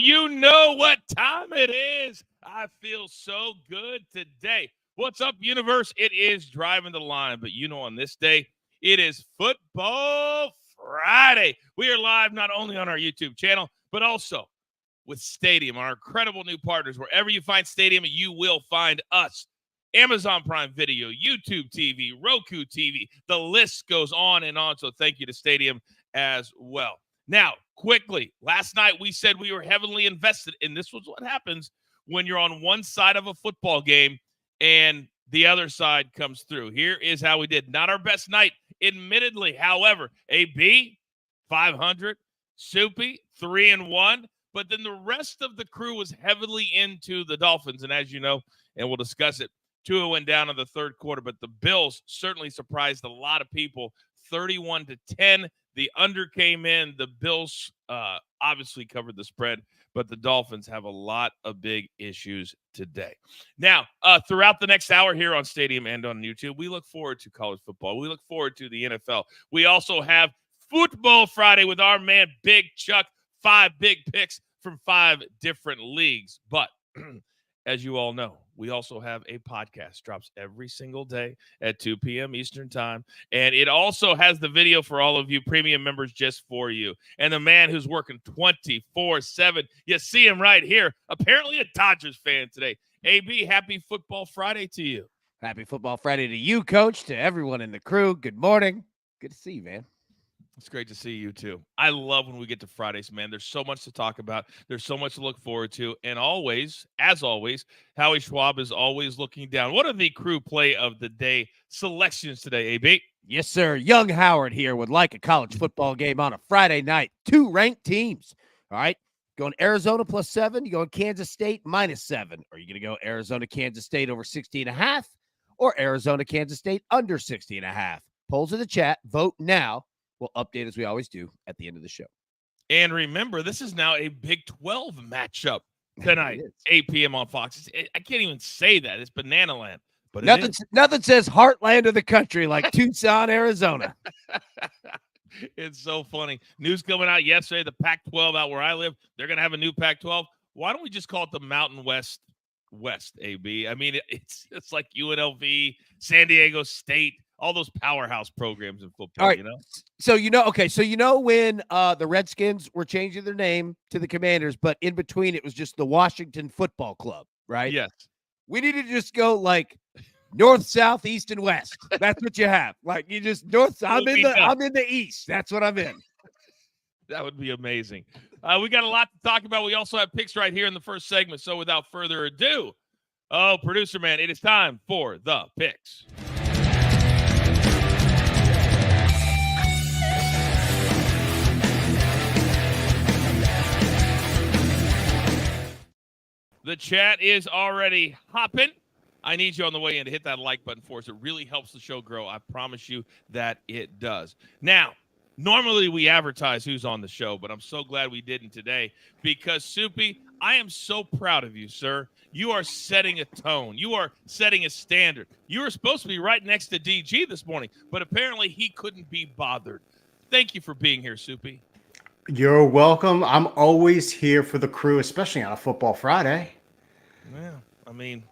you know what time it is. I feel so good today. What's up, universe? It is Driving the Line, but on this day, it is Football Friday. We are live not only on our YouTube channel, but also with Stadium, our incredible new partners. Wherever you find Stadium, you will find us. Amazon Prime Video, YouTube TV, Roku TV. The list goes on and on, so thank you to Stadium as well. Now, quickly, last night we said we were heavily invested, and this was what happens when you're on one side of a football game and the other side comes through. Here is how we did. Not our best night, admittedly. However, AB, 500, Soupy, 3-1. But then the rest of the crew was heavily into the Dolphins. And as you know, and we'll discuss it, Tua went down in the third quarter. But the Bills certainly surprised a lot of people, 31-10. The under came in. The Bills obviously covered the spread, but the Dolphins have a lot of big issues today. Now, throughout the next hour here on Stadium and on YouTube, we look forward to college football. We look forward to the NFL. We also have Football Friday with our man Big Chuck, 5 big picks from 5 different leagues. But as you all know, we also have a podcast, drops every single day at 2 p.m. Eastern time. And it also has the video for all of you premium members just for you. And the man who's working 24/7, you see him right here, apparently a Dodgers fan today. AB, happy Football Friday to you. Happy Football Friday to you, Coach, to everyone in the crew. Good morning. Good to see you, man. It's great to see you, too. I love when we get to Fridays, man. There's so much to talk about. There's so much to look forward to. And always, as always, Howie Schwab is always looking down. What are the crew play of the day selections today, AB? Yes, sir. Young Howard here would like a college football game on a Friday night. 2 ranked teams. All right. Going Arizona +7. You going Kansas State -7. Are you going to go Arizona, Kansas State over 60.5 or Arizona, Kansas State under 60.5? Polls in the chat. Vote now. We'll update as we always do at the end of the show. And remember, this is now a Big 12 matchup tonight, 8 p.m. on Fox. I can't even say that. It's banana land. But nothing says heartland of the country like Tucson, Arizona. It's so funny. News coming out yesterday, the Pac-12 out where I live, they're going to have a new Pac-12. Why don't we just call it the Mountain West, AB? I mean, it's like UNLV, San Diego State, all those powerhouse programs in football, all right. So when the Redskins were changing their name to the Commanders, but in between it was just the Washington Football Club, right? Yes. We need to just go like north, south, east, and west. That's what you have. Like you just north. I'm in the east. That's what I'm in. That would be amazing. We got a lot to talk about. We also have picks right here in the first segment. So without further ado, producer man, it is time for the picks. The chat is already hopping. I need you on the way in to hit that like button for us. It really helps the show grow. I promise you that it does. Now, normally we advertise who's on the show, but I'm so glad we didn't today because, Soupy, I am so proud of you, sir. You are setting a tone. You are setting a standard. You were supposed to be right next to DG this morning, but apparently he couldn't be bothered. Thank you for being here, Soupy. You're welcome. I'm always here for the crew, especially on a Football Friday. Yeah, I mean,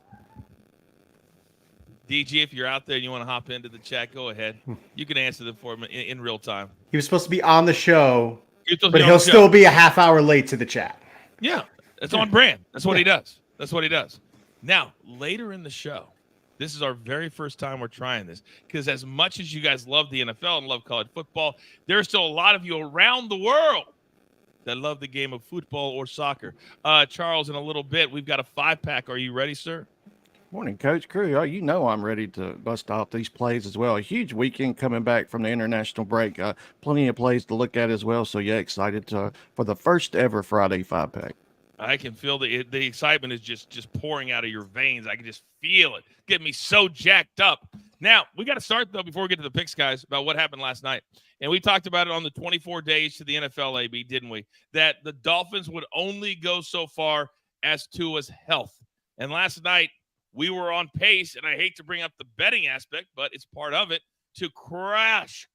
DG, if you're out there and you want to hop into the chat, go ahead. You can answer them for me in real time. He was supposed to be on the show, but he'll still be a half hour late to the chat. Yeah, it's on brand. That's what he does. That's what he does. Now, later in the show, this is our very first time we're trying this because as much as you guys love the NFL and love college football, there's still a lot of you around the world that love the game of football or soccer. Charles, in a little bit, we've got a 5-pack. Are you ready, sir? Morning, Coach Crew. Oh, you know I'm ready to bust off these plays as well. A huge weekend coming back from the international break. Plenty of plays to look at as well. So, yeah, excited for the first ever Friday 5-pack. I can feel the excitement is just pouring out of your veins. I can just feel it. Getting me so jacked up. Now, we got to start, though, before we get to the picks, guys, about what happened last night. And we talked about it on the 24 days to the NFL, AB, didn't we? That the Dolphins would only go so far as Tua's health. And last night, we were on pace, and I hate to bring up the betting aspect, but it's part of it, to crush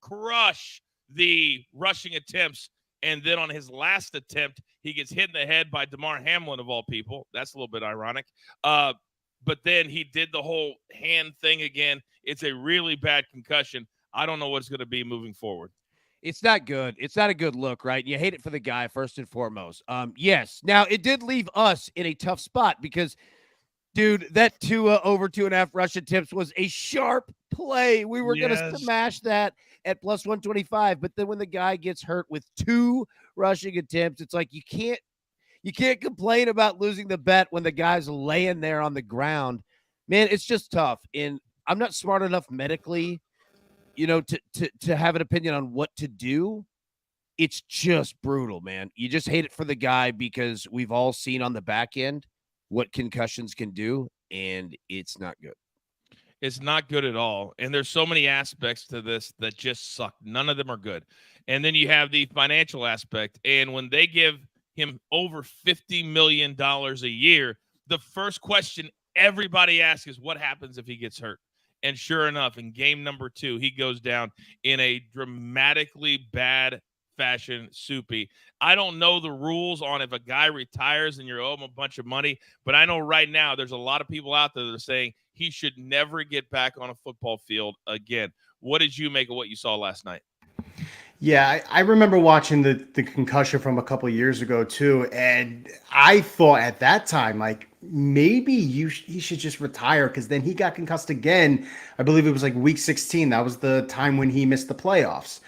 the rushing attempts And then on his last attempt, he gets hit in the head by DeMar Hamlin, of all people. That's a little bit ironic. But then he did the whole hand thing again. It's a really bad concussion. I don't know what it's going to be moving forward. It's not good. It's not a good look, right? You hate it for the guy, first and foremost. Yes. Now, it did leave us in a tough spot because, dude, that Tua over 2.5 rush attempts was a sharp play. We were going to smash that at plus 125. But then when the guy gets hurt with 2 rushing attempts, it's like you can't complain about losing the bet when the guy's laying there on the ground. Man, it's just tough. And I'm not smart enough medically, to have an opinion on what to do. It's just brutal, man. You just hate it for the guy because we've all seen on the back end what concussions can do, and it's not good. It's not good at all. And there's so many aspects to this that just suck. None of them are good. And then you have the financial aspect. And when they give him over $50 million a year, the first question everybody asks is what happens if he gets hurt? And sure enough, in game number 2, he goes down in a dramatically bad fashion. Soupy. I don't know the rules on if a guy retires and you owe him a bunch of money, but I know right now there's a lot of people out there that are saying he should never get back on a football field again. What did you make of what you saw last night? Yeah, I remember watching the concussion from a couple of years ago too, and I thought at that time, like, maybe he should just retire because then he got concussed again. I believe it was like week 16. That was the time when he missed the playoffs.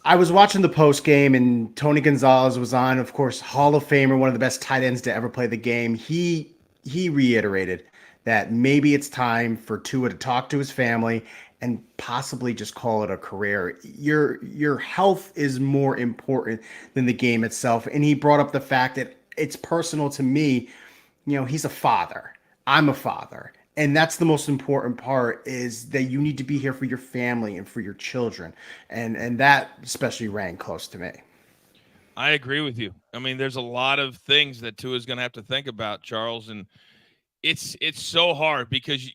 I was watching the post game, and Tony Gonzalez was on, of course, Hall of Famer, one of the best tight ends to ever play the game. He reiterated that maybe it's time for Tua to talk to his family and possibly just call it a career. Your health is more important than the game itself. And he brought up the fact that it's personal to me. He's a father. I'm a father. And that's the most important part, is that you need to be here for your family and for your children. And that especially rang close to me. I agree with you. I mean, there's a lot of things that Tua is going to have to think about, Charles. And it's so hard because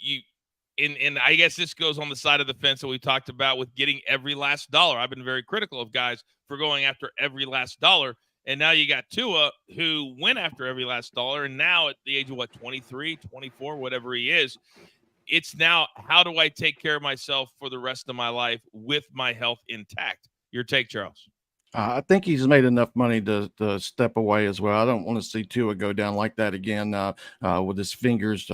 and I guess this goes on the side of the fence that we talked about with getting every last dollar. I've been very critical of guys for going after every last dollar. And now you got Tua, who went after every last dollar. And now at the age of 23, 24, whatever he is, it's now, how do I take care of myself for the rest of my life with my health intact? Your take, Charles. I think he's made enough money to step away as well. I don't want to see Tua go down like that again with his fingers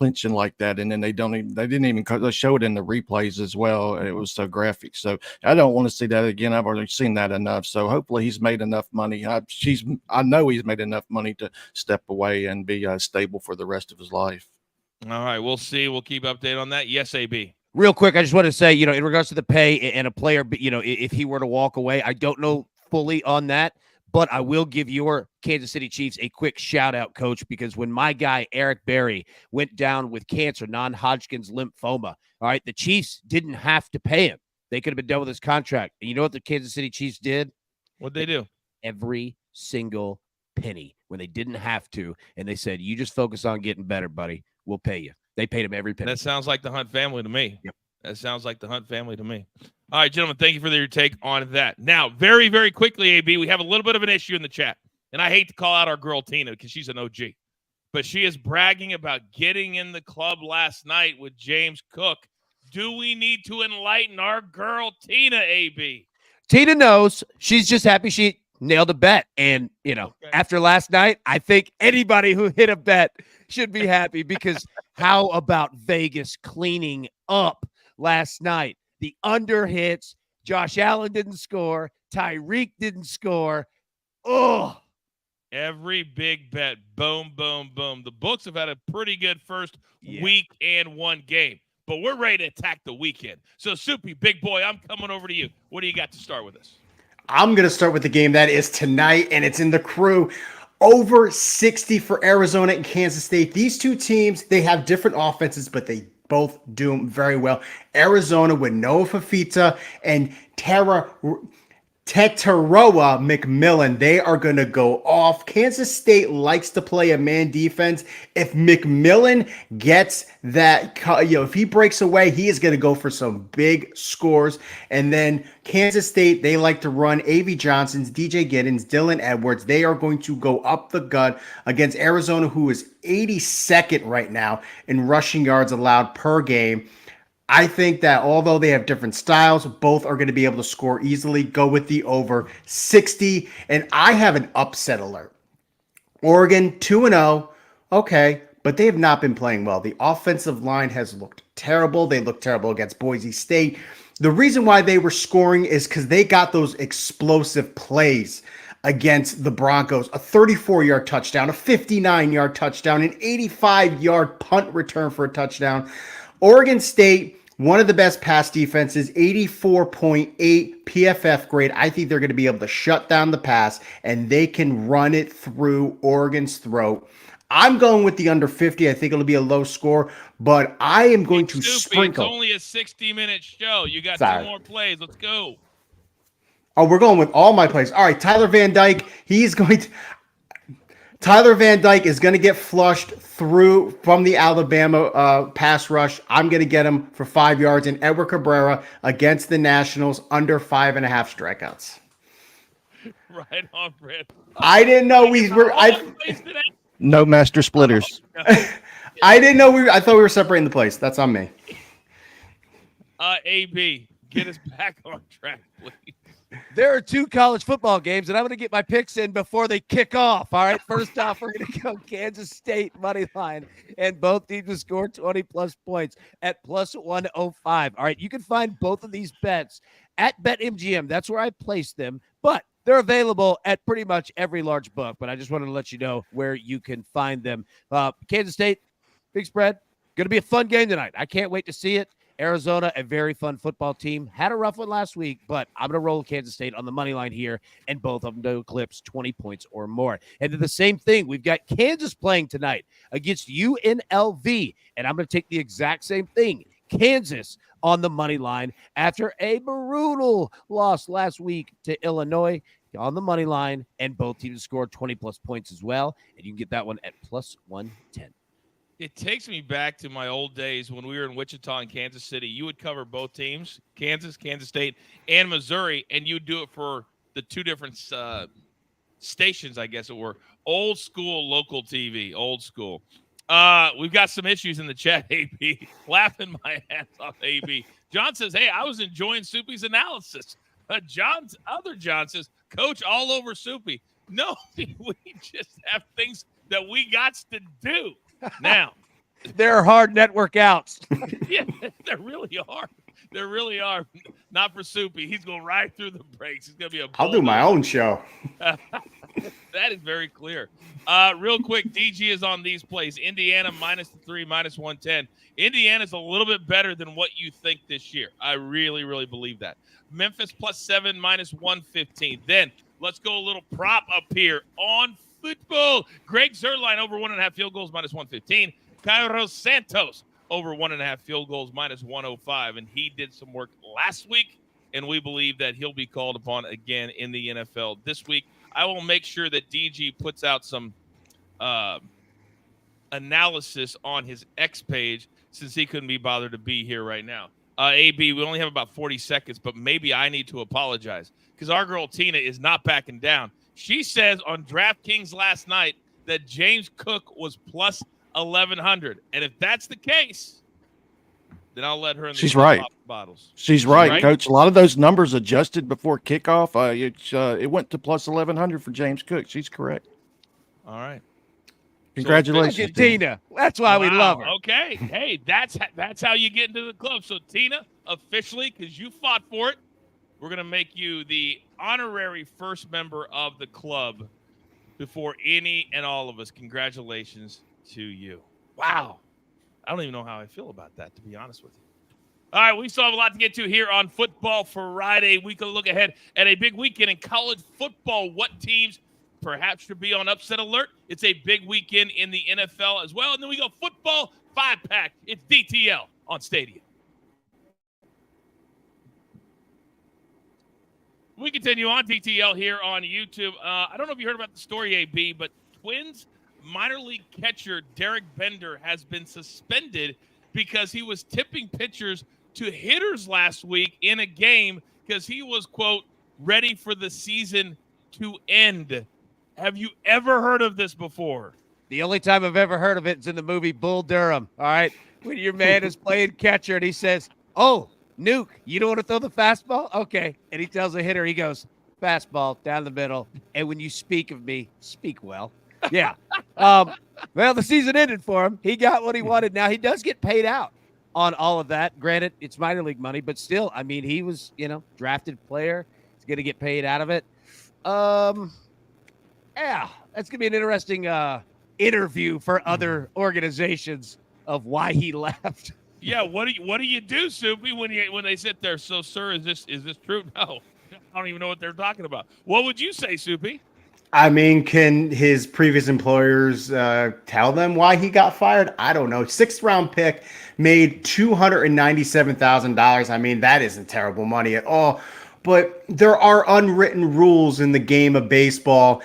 clinching like that, and then they didn't even show it in the replays as well. It was so graphic. So I don't want to see that again. I've already seen that enough. So hopefully he's made enough money. I know he's made enough money to step away and be stable for the rest of his life. All right, we'll see. We'll keep update on that. Yes, AB. Real quick, I just want to say, in regards to the pay and a player, if he were to walk away, I don't know fully on that. But I will give your Kansas City Chiefs a quick shout out, Coach, because when my guy Eric Berry went down with cancer, non-Hodgkin's lymphoma, all right, the Chiefs didn't have to pay him. They could have been done with his contract. And you know what the Kansas City Chiefs did? What'd they do? Every single penny when they didn't have to. And they said, you just focus on getting better, buddy. We'll pay you. They paid him every penny. That sounds like the Hunt family to me. Yep. That sounds like the Hunt family to me. All right, gentlemen, thank you for your take on that. Now, very, very quickly, AB, we have a little bit of an issue in the chat. And I hate to call out our girl Tina because she's an OG. But she is bragging about getting in the club last night with James Cook. Do we need to enlighten our girl Tina, AB? Tina knows. She's just happy she nailed a bet. And, after last night, I think anybody who hit a bet should be happy because how about Vegas cleaning up last night? The under hits. Josh Allen didn't score. Tyreek didn't score. Oh, every big bet. Boom, boom, boom. The books have had a pretty good first week and one game, but we're ready to attack the weekend. So, Soupy, big boy, I'm coming over to you. What do you got to start with us? I'm going to start with the game that is tonight, and it's in the Crew. Over 60 for Arizona and Kansas State. These two teams, they have different offenses, but they both do very well. Arizona with Noah Fafita and Tara Teteroa McMillan. They are going to go off. Kansas State likes to play a man defense. If McMillan gets that, if he breaks away, he is going to go for some big scores. And then Kansas State, they like to run A.V. Johnson's, DJ Giddens, Dylan Edwards. They are going to go up the gut against Arizona, who is 82nd right now in rushing yards allowed per game. I think that although they have different styles, both are going to be able to score easily. Go with the over 60. And I have an upset alert. Oregon 2-0. Okay, but they have not been playing well. The offensive line has looked terrible. They looked terrible against Boise State. The reason why they were scoring is because they got those explosive plays against the Broncos. A 34-yard touchdown, a 59-yard touchdown, an 85-yard punt return for a touchdown. Oregon State, one of the best pass defenses, 84.8 PFF grade. I think they're going to be able to shut down the pass, and they can run it through Oregon's throat. I'm going with the under 50. I think it'll be a low score, but I am going to sprinkle. It's only a 60-minute show. You got 2 more plays. Let's go. Oh, we're going with all my plays. All right, Tyler Van Dyke, Tyler Van Dyke is going to get flushed through from the Alabama pass rush. I'm going to get him for 5 yards. And Edward Cabrera against the Nationals under 5.5 strikeouts. Right on, Brad. I didn't know we were. No master splitters. I didn't know I thought we were separating the plays. That's on me. AB, get us back on track, please. There are 2 college football games, and I'm going to get my picks in before they kick off. All right, first off, we're going to go Kansas State money line, and both teams to score 20-plus points at plus 105. All right, you can find both of these bets at BetMGM. That's where I placed them, but they're available at pretty much every large book, but I just wanted to let you know where you can find them. Kansas State, big spread. Going to be a fun game tonight. I can't wait to see it. Arizona, a very fun football team. Had a rough one last week, but I'm going to roll Kansas State on the money line here, and both of them to eclipse 20 points or more. And then the same thing, we've got Kansas playing tonight against UNLV, and I'm going to take the exact same thing. Kansas on the money line after a brutal loss last week to Illinois on the money line, and both teams scored 20-plus points as well, and you can get that one at plus 110. It takes me back to my old days when we were in Wichita and Kansas City. You would cover both teams, Kansas State, and Missouri, and you'd do it for the 2 different stations, I guess it were. Old school local TV, old school. We've got some issues in the chat, AB. Laughing my ass off, AB. John says, hey, I was enjoying Soupy's analysis. John says, Coach all over Soupy. No, we just have things that we got to do. Now, they're hard network outs. Yeah, they really are. They really are. Not for Soupy. He's going right through the breaks. He's going to be I'll do my own show. That is very clear. Real quick, DG is on these plays. Indiana -3, -110. Indiana's a little bit better than what you think this year. I really, really believe that. Memphis +7, -115. Then let's go a little prop up here on football. Greg Zerline over 1.5 field goals -115. Cairo Santos over 1.5 field goals -105. And he did some work last week, and we believe that he'll be called upon again in the NFL this week. I will make sure that DG puts out some analysis on his X page since he couldn't be bothered to be here right now. AB, we only have about 40 seconds, but maybe I need to apologize because our girl Tina is not backing down. She says on DraftKings last night that James Cook was plus 1,100. And if that's the case, then I'll let her in the She's right. Bottles. She's right, Coach. A lot of those numbers adjusted before kickoff. It went to plus 1,100 for James Cook. She's correct. All right. Congratulations, so, Tina. That's why we love her. Okay. Hey, that's how you get into the club. So, Tina, officially, because you fought for it, we're going to make you the honorary first member of the club before any and all of us. Congratulations to you. Wow. I don't even know how I feel about that, to be honest with you. All right, we still have a lot to get to here on Football Friday. We can look ahead at a big weekend in college football. What teams perhaps should be on upset alert? It's a big weekend in the NFL as well. And then we go football 5-pack. It's DTL on Stadium. We continue on DTL here on YouTube. I don't know if you heard about the story, AB, but Twins minor league catcher Derek Bender has been suspended because he was tipping pitchers to hitters last week in a game because he was, quote, ready for the season to end. Have you ever heard of this before? The only time I've ever heard of it is in the movie Bull Durham. All right. When your man is playing catcher and he says, "Oh, Nuke, you don't want to throw the fastball? Okay." And he tells the hitter, he goes, "Fastball down the middle. And when you speak of me, speak well." Yeah. Well, the season ended for him. He got what he wanted. Now he does get paid out on all of that. Granted, it's minor league money, but still, I mean, he was, drafted player. He's going to get paid out of it. Yeah, that's going to be an interesting interview for other organizations of why he left. Yeah, what do you do, Soupy, when they sit there? So, sir, is this true? No, I don't even know what they're talking about. What would you say, Soupy? I mean, can his previous employers tell them why he got fired? I don't know. 6th round pick, made $297,000. I mean, that isn't terrible money at all. But there are unwritten rules in the game of baseball.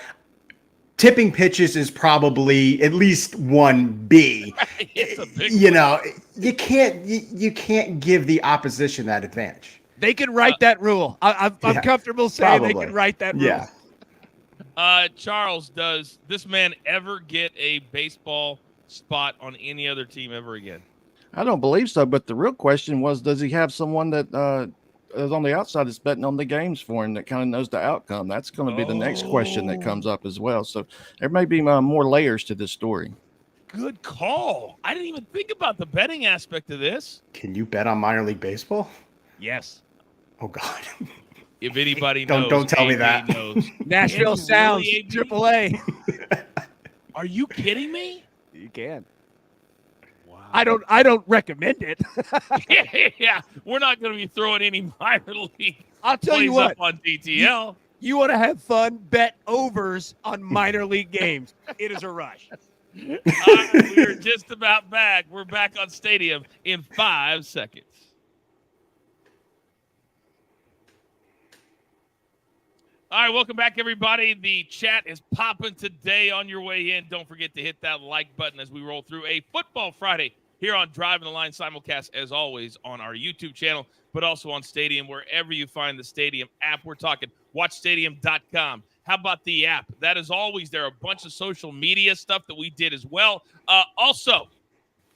Tipping pitches is probably at least 1B. It's a big you can't give the opposition that advantage. They can write that rule. I'm comfortable saying they can write that rule. Yeah. Charles, does this man ever get a baseball spot on any other team ever again? I don't believe so. But the real question was, does he have someone that is on the outside that's betting on the games for him that kind of knows the outcome? That's going to be the next question that comes up as well. So there may be more layers to this story. Good call. I didn't even think about the betting aspect of this. Can you bet on minor league baseball? Yes. Oh, God. If anybody knows, don't tell me that. Knows. Nashville Sounds, really, AAA. Are you kidding me? You can. Wow. I don't recommend it. Yeah, we're not going to be throwing any minor league. I'll tell you what. Up on DTL. You want to have fun? Bet overs on minor league games. It is a rush. All right, we're just about back. We're back on Stadium in 5 seconds. All right, welcome back, everybody. The chat is popping today on your way in. Don't forget to hit that like button as we roll through a Football Friday here on Driving the Line simulcast, as always, on our YouTube channel, but also on Stadium, wherever you find the Stadium app. We're talking watchstadium.com. How about the app? That is always there. A bunch of social media stuff that we did as well. Also,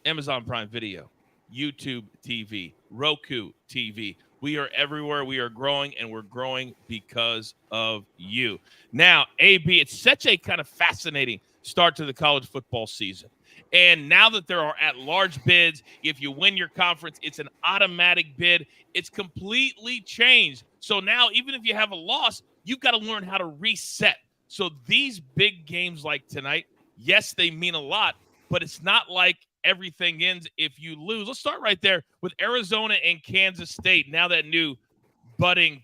Amazon Prime Video, YouTube TV, Roku TV. We are everywhere. We are growing, and we're growing because of you. Now, AB, it's such a kind of fascinating start to the college football season. And now that there are at-large bids, if you win your conference, it's an automatic bid. It's completely changed. So now, even if you have a loss, you've got to learn how to reset. So these big games like tonight, yes, they mean a lot, but it's not like everything ends if you lose. Let's start right there with Arizona and Kansas State. Now that new budding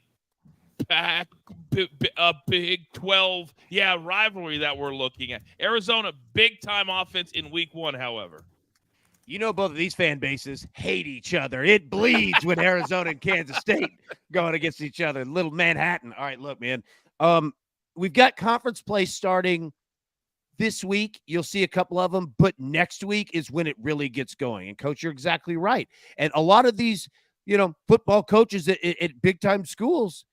Big 12 rivalry that we're looking at. Arizona, big-time offense in week 1, however. You know, both of these fan bases hate each other. It bleeds when Arizona and Kansas State going against each other. Little Manhattan. All right, look, man. We've got conference play starting this week. You'll see a couple of them, but next week is when it really gets going. And, Coach, you're exactly right. And a lot of these, football coaches at big-time schools,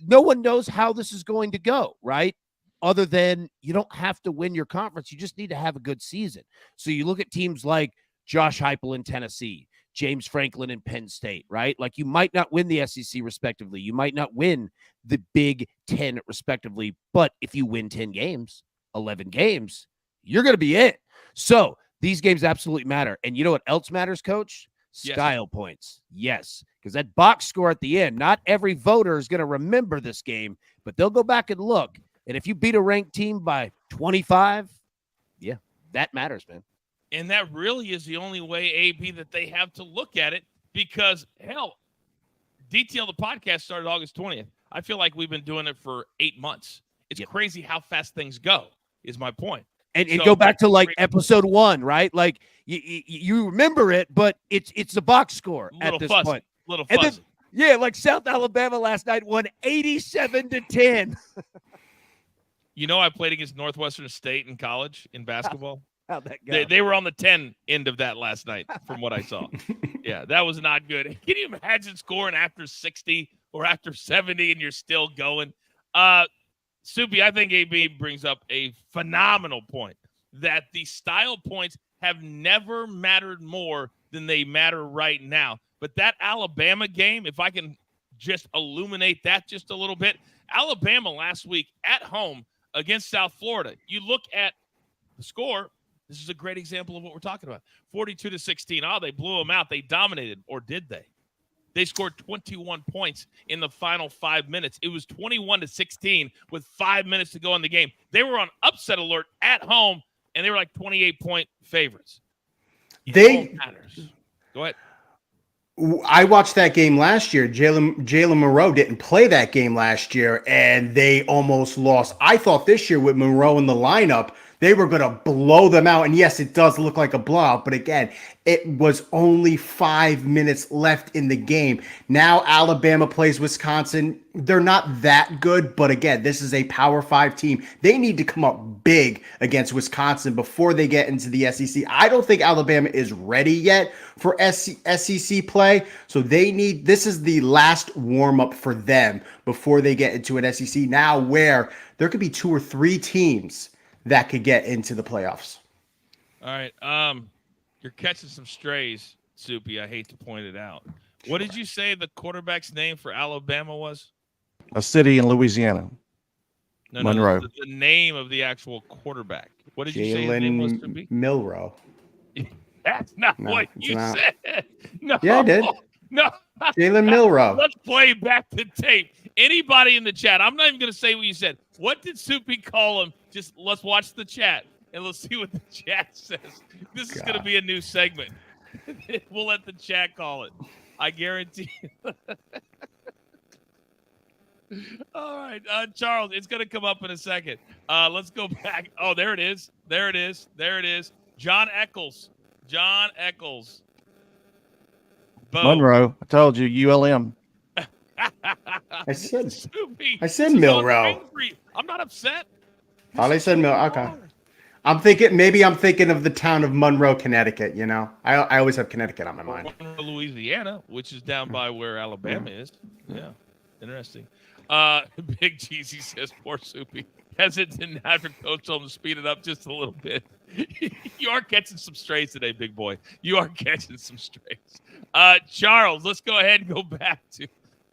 no one knows how this is going to go, right? Other than you don't have to win your conference. You just need to have a good season. So you look at teams like Josh Heupel in Tennessee, James Franklin in Penn State, right? Like you might not win the SEC respectively. You might not win the Big 10 respectively. But if you win 10 games, 11 games, you're going to be it. So these games absolutely matter. And you know what else matters, Coach? Style points. Yes, because that box score at the end, not every voter is going to remember this game, but they'll go back and look. And if you beat a ranked team by 25, yeah, that matters, man. And that really is the only way, AB, that they have to look at it because, hell, DTL the podcast started August 20th. I feel like we've been doing it for 8 months. It's crazy how fast things go, is my point. And go back to like episode 1, right? Like you remember it, but it's the box score at this point. Little And fuzzy. Yeah, like South Alabama last night won 87-10. You know, I played against Northwestern State in college in basketball. How'd that go? They were on the 10 end of that last night, from what I saw. Yeah, that was not good. Can you imagine scoring after 60 or after 70 and you're still going? Soupy, I think AB brings up a phenomenal point that the style points have never mattered more than they matter right now. But that Alabama game, if I can just illuminate that just a little bit, Alabama last week at home against South Florida, you look at the score. This is a great example of what we're talking about. 42-16. Oh, they blew them out. They dominated, or did they? They scored 21 points in the final 5 minutes. It was 21-16 with 5 minutes to go in the game. They were on upset alert at home, and they were like 28-point favorites. It all matters. Go ahead. I watched that game last year. Jalen Monroe didn't play that game last year, and they almost lost. I thought this year with Monroe in the lineup, they were going to blow them out. And yes, it does look like a blowout, but again, it was only 5 minutes left in the game. Now Alabama plays Wisconsin. They're not that good, but again, this is a Power 5 team. They need to come up big against Wisconsin before they get into the SEC. I don't think Alabama is ready yet for SEC play, so this is the last warm-up for them before they get into an SEC now, where there could be 2 or 3 teams that could get into the playoffs. All right. You're catching some strays, Soupy. I hate to point it out. What did you say the quarterback's name for Alabama was? A city in Louisiana. No, Monroe. The name of the actual quarterback. What did you say his name was, Soupy? Milroe. That's not what you said. No. Yeah, I did. No. Jalen Milroe. Let's play back the tape. Anybody in the chat, I'm not even going to say what you said. What did Soupy call him? Just let's watch the chat, and let's see what the chat says. This is going to be a new segment. We'll let the chat call it. I guarantee you. All right, Charles, it's going to come up in a second. Let's go back. Oh, there it is. There it is. There it is. John Eccles. Boom. Monroe. I told you, ULM. I said Soupy, Milroe. I'm not upset. Oh, they said Milroe. Okay. I'm thinking of the town of Monroe, Connecticut. You know, I always have Connecticut on my mind. Louisiana, which is down by where Alabama is. Yeah, interesting. Big Jeezy says, poor Soupy. Hesitant after Coach told him to speed it up just a little bit. You are catching some strays today, big boy. You are catching some strays. Charles, let's go ahead and go back to.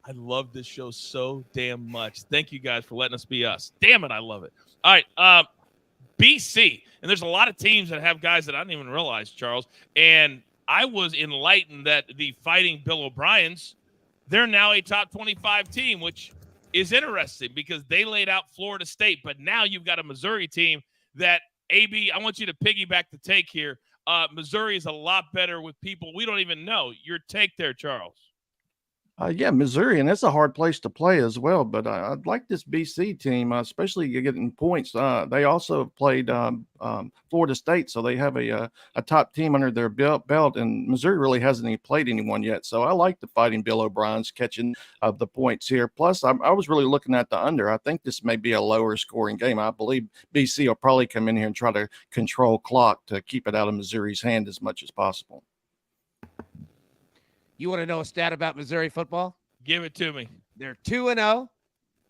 I love this show so damn much. Thank you guys for letting us be us. Damn it, I love it. All right, BC. And there's a lot of teams that have guys that I didn't even realize, Charles. And I was enlightened that the Fighting Bill O'Briens, they're now a top 25 team, which is interesting because they laid out Florida State. But now you've got a Missouri team that, AB, I want you to piggyback the take here. Missouri is a lot better with people we don't even know. Your take there, Charles. Yeah, Missouri, and it's a hard place to play as well. But I'd like this BC team, especially getting points. They also played Florida State, so they have a top team under their belt. And Missouri really hasn't even played anyone yet. So I like the Fighting Bill O'Brien's catching of the points here. Plus, I was really looking at the under. I think this may be a lower scoring game. I believe BC will probably come in here and try to control clock to keep it out of Missouri's hand as much as possible. You want to know a stat about Missouri football? Give it to me. They're 2-0,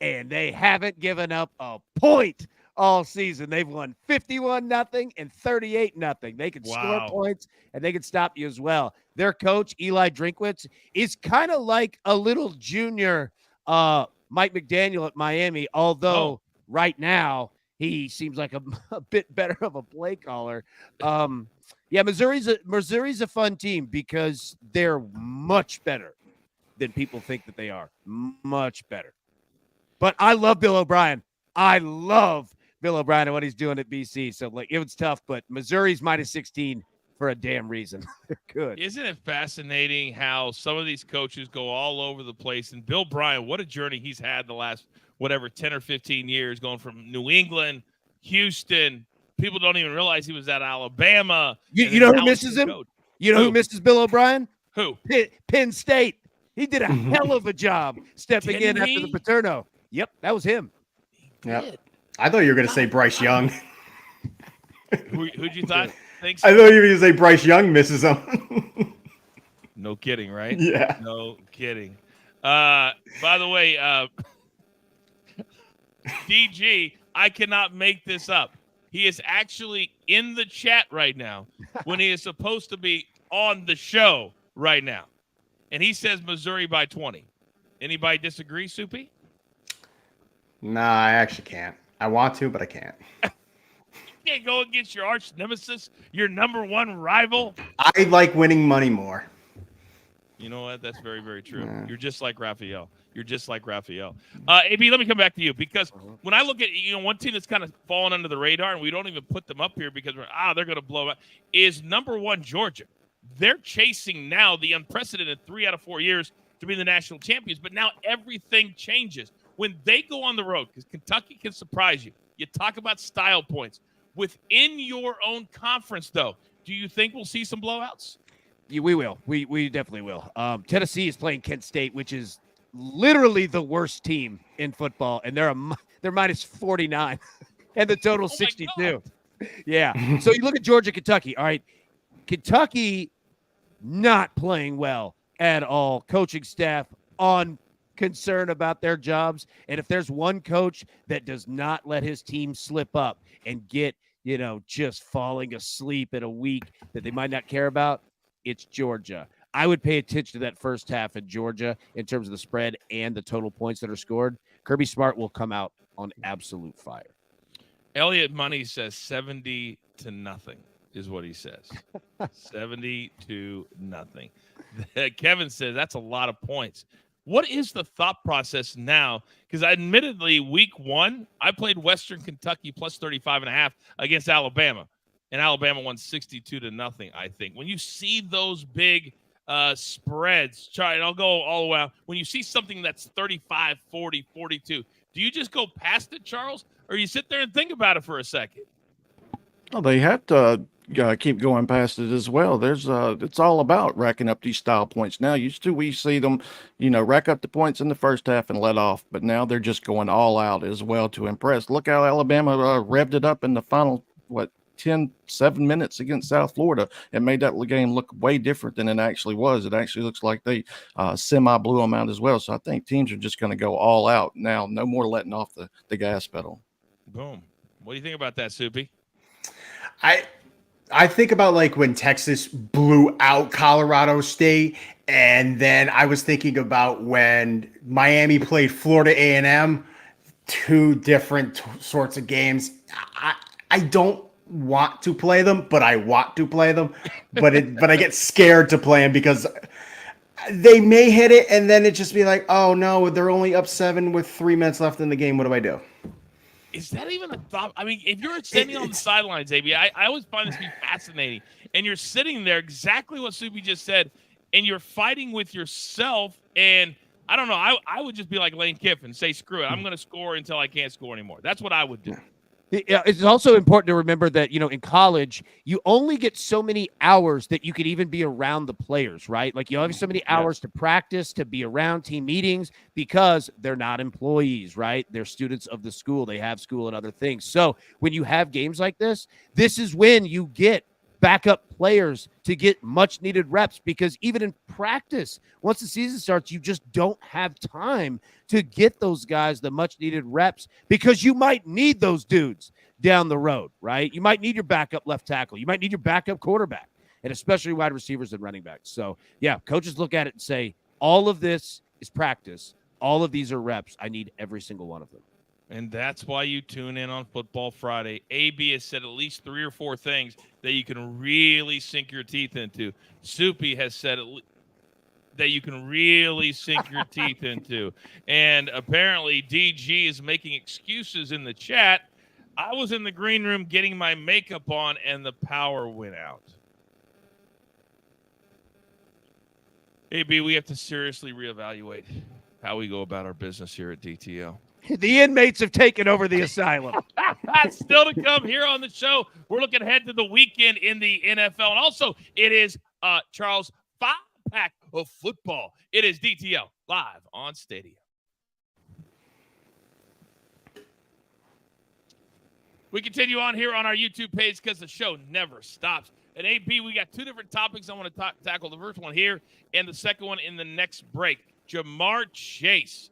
and they haven't given up a point all season. They've won 51-0 and 38-0. They can score points, and they can stop you as well. Their coach, Eli Drinkwitz, is kind of like a little junior Mike McDaniel at Miami, although right now he seems like a bit better of a play caller. Yeah, Missouri's a fun team because they're much better than people think that they are. Much better. But I love Bill O'Brien. And what he's doing at BC. So, it was tough, but Missouri's -16 for a damn reason. They're good. Isn't it fascinating how some of these coaches go all over the place? And Bill Bryan, what a journey he's had the last, 10 or 15 years, going from New England, Houston. People don't even realize he was at Alabama. You know who misses him? You know who misses Bill O'Brien? Who? Penn State. He did a hell of a job stepping in after the Paterno. Yep, that was him. Yep. I thought you were going to say Bryce Young. Who'd you thought? Thanks. I thought you were going to say Bryce Young misses him. No kidding, right? Yeah. No kidding. By the way, DG, I cannot make this up. He is actually in the chat right now when he is supposed to be on the show right now. And he says Missouri by 20. Anybody disagree, Soupy? Nah, I actually can't. I want to, but I can't. You can't go against your arch nemesis, your number one rival. I like winning money more. You know what? That's very, very true. Yeah. You're just like Raphael. AB, let me come back to you because when I look at one team that's kind of fallen under the radar and we don't even put them up here because they're going to blow up is number one Georgia. They're chasing now the unprecedented 3 out of 4 years to be the national champions, but now everything changes when they go on the road because Kentucky can surprise you. You talk about style points within your own conference, though. Do you think we'll see some blowouts? Yeah, we will. We definitely will. Tennessee is playing Kent State, which is literally the worst team in football, and they're minus 49, and the total 62. Yeah. So you look at Georgia, Kentucky. All right, Kentucky not playing well at all. Coaching staff on concern about their jobs, and if there's one coach that does not let his team slip up and get just falling asleep in a week that they might not care about, it's Georgia. I would pay attention to that first half in Georgia in terms of the spread and the total points that are scored. Kirby Smart will come out on absolute fire. Elliot Money says 70-0 is what he says. 70-0. Kevin says that's a lot of points. What is the thought process now? Because admittedly, week 1, I played Western Kentucky plus 35.5 against Alabama. And Alabama won 62-0, I think. When you see those big spreads, and I'll go all the way out. When you see something that's 35, 40, 42, do you just go past it, Charles? Or you sit there and think about it for a second? Well, they have to keep going past it as well. It's all about racking up these style points. Now, used to we see them, rack up the points in the first half and let off. But now they're just going all out as well to impress. Look how Alabama revved it up in the final, 7 minutes against South Florida. It made that game look way different than it actually was. It actually looks like they semi-blew them out as well. So I think teams are just going to go all out now. No more letting off the gas pedal. Boom. What do you think about that, Soupy? I think about when Texas blew out Colorado State, and then I was thinking about when Miami played Florida A&M, two different sorts of games. I don't want to play them, but I want to play them, but I get scared to play them because they may hit it and then it just be like, oh no, they're only up 7 with 3 minutes left in the game. What do I do? Is that even a thought? I mean, if you're standing on the sidelines, AB, I always find this to be fascinating. And you're sitting there, exactly what Soupy just said, and you're fighting with yourself. And I don't know, I would just be like Lane Kiffin, say, screw it, I'm going to score until I can't score anymore. That's what I would do. It's also important to remember that, in college, you only get so many hours that you could even be around the players, right? Like you have so many hours to practice, to be around team meetings because they're not employees, right? They're students of the school. They have school and other things. So when you have games like this is when you get backup players to get much needed reps because even in practice, once the season starts, you just don't have time to get those guys the much needed reps because you might need those dudes down the road, right? You might need your backup left tackle. You might need your backup quarterback, and especially wide receivers and running backs. So yeah, coaches look at it and say, all of this is practice. All of these are reps. I need every single one of them. And that's why you tune in on Football Friday. AB has said at least 3 or 4 things that you can really sink your teeth into. Soupy has said that you can really sink your teeth into. And apparently DG is making excuses in the chat. I was in the green room getting my makeup on and the power went out. AB, we have to seriously reevaluate how we go about our business here at DTL. The inmates have taken over the asylum. Still to come here on the show. We're looking ahead to the weekend in the NFL. And also, it is Charles' 5-pack of football. It is DTL live on Stadium. We continue on here on our YouTube page because the show never stops. At AB, we got two different topics I want to tackle. The first one here and the second one in the next break. Jamar Chase.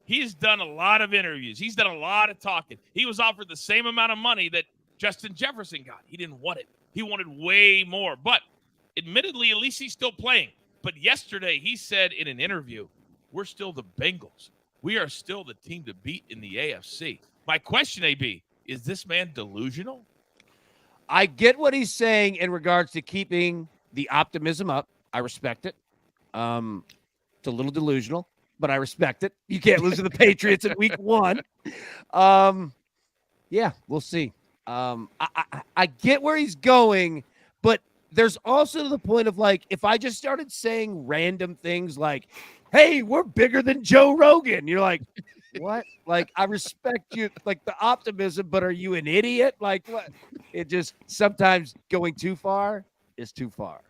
He's done a lot of interviews. He's done a lot of talking. He was offered the same amount of money that Justin Jefferson got. He didn't want it. He wanted way more. But admittedly, at least he's still playing. But yesterday, he said in an interview, we're still the Bengals. We are still the team to beat in the AFC. My question, AB, is this man delusional? I get what he's saying in regards to keeping the optimism up. I respect it. It's a little delusional, but I respect it. You can't lose to the Patriots in week 1. Yeah, we'll see. I get where he's going, but there's also the point of, like, if I just started saying random things like, hey, we're bigger than Joe Rogan, you're like, what? Like, I respect you, like, the optimism, but are you an idiot? Like, what? It just, sometimes going too far is too far.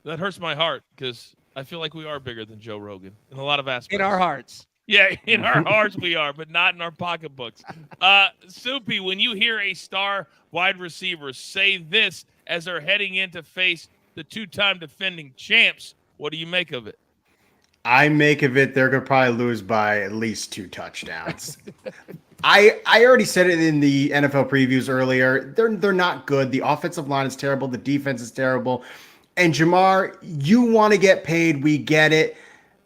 That hurts my heart because I feel like we are bigger than Joe Rogan in a lot of aspects. In our hearts. Yeah, in our hearts we are, but not in our pocketbooks. Soupy, when you hear a star wide receiver say this as they're heading in to face the two-time defending champs, what do you make of it? I make of it they're going to probably lose by at least 2 touchdowns. I already said it in the NFL previews earlier. They're not good. The offensive line is terrible. The defense is terrible. And Jamar, you want to get paid. We get it.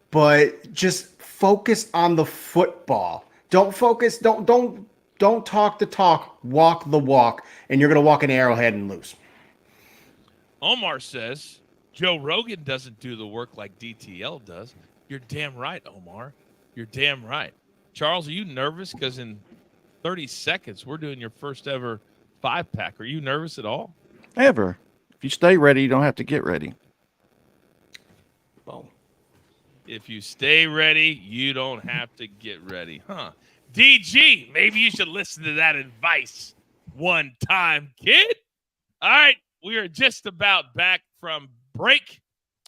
But just focus on the football. Don't talk the talk, walk the walk, and you're going to walk an Arrowhead and lose. Omar says Joe Rogan doesn't do the work like DTL does. You're damn right, Omar. You're damn right. Charles, are you nervous? Because in 30 seconds, we're doing your first ever 5-pack. Are you nervous at all? Ever. If you stay ready, you don't have to get ready. Boom. If you stay ready, you don't have to get ready. Huh. DG, maybe you should listen to that advice one time, kid. All right, we are just about back from break.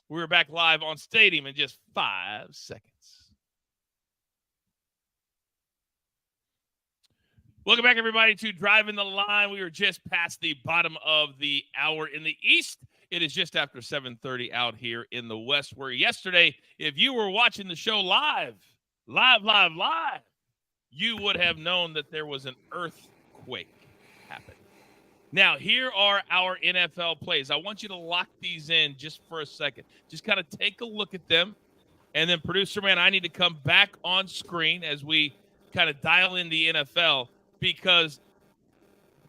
We're back live on Stadium in just 5 seconds. Welcome back, everybody, to Driving the Line. We are just past the bottom of the hour in the East. It is just after 7:30 out here in the West, where yesterday, if you were watching the show live, you would have known that there was an earthquake happening. Now, here are our NFL plays. I want you to lock these in just for a second. Just kind of take a look at them. And then, producer man, I need to come back on screen as we kind of dial in the NFL, because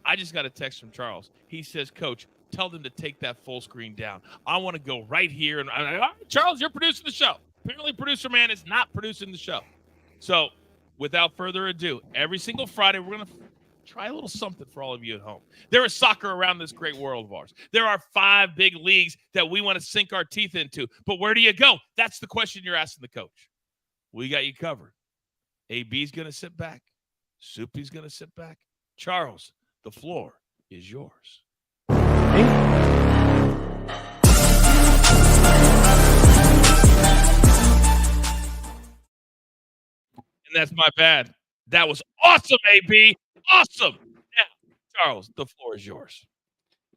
I just got a text from Charles. He says, Coach, tell them to take that full screen down. I want to go right here. And I'm like, Charles, you're producing the show. Apparently, producer man is not producing the show. So, without further ado, every single Friday, we're going to try a little something for all of you at home. There is soccer around this great world of ours. There are 5 big leagues that we want to sink our teeth into. But where do you go? That's the question you're asking the coach. We got you covered. AB's going to sit back. Soupy's going to sit back. Charles, the floor is yours. And that's my bad. That was awesome, AB. Awesome. Now, Charles, the floor is yours.